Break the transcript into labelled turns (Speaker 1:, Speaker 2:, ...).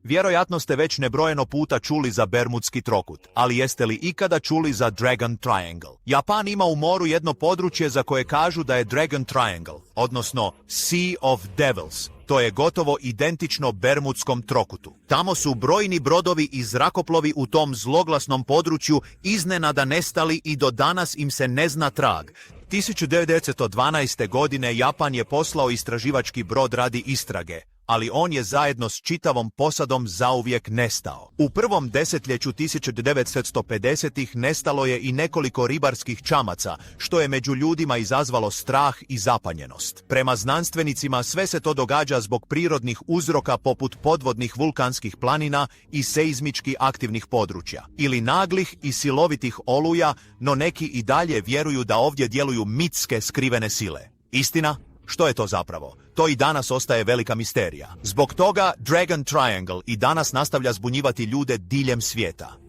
Speaker 1: Vjerojatno ste već nebrojeno puta čuli za Bermudski trokut, ali jeste li ikada čuli za Dragon Triangle? Japan ima u moru jedno područje za koje kažu da je Dragon Triangle, odnosno Sea of Devils. To je gotovo identično Bermudskom trokutu. Tamo su brojni brodovi i zrakoplovi u tom zloglasnom području iznenada nestali i do danas im se ne zna trag. 1912. godine Japan je poslao istraživački brod radi istrage, ali on je zajedno s čitavom posadom zauvijek nestao. U prvom desetljeću 1950-ih nestalo je i nekoliko ribarskih čamaca, što je među ljudima izazvalo strah i zapanjenost. Prema znanstvenicima sve se to događa zbog prirodnih uzroka poput podvodnih vulkanskih planina i seizmički aktivnih područja, ili naglih i silovitih oluja, no neki i dalje vjeruju da ovdje djeluju mitske skrivene sile. Istina? Što je to zapravo? To i danas ostaje velika misterija. Zbog toga Dragon Triangle i danas nastavlja zbunjivati ljude diljem svijeta.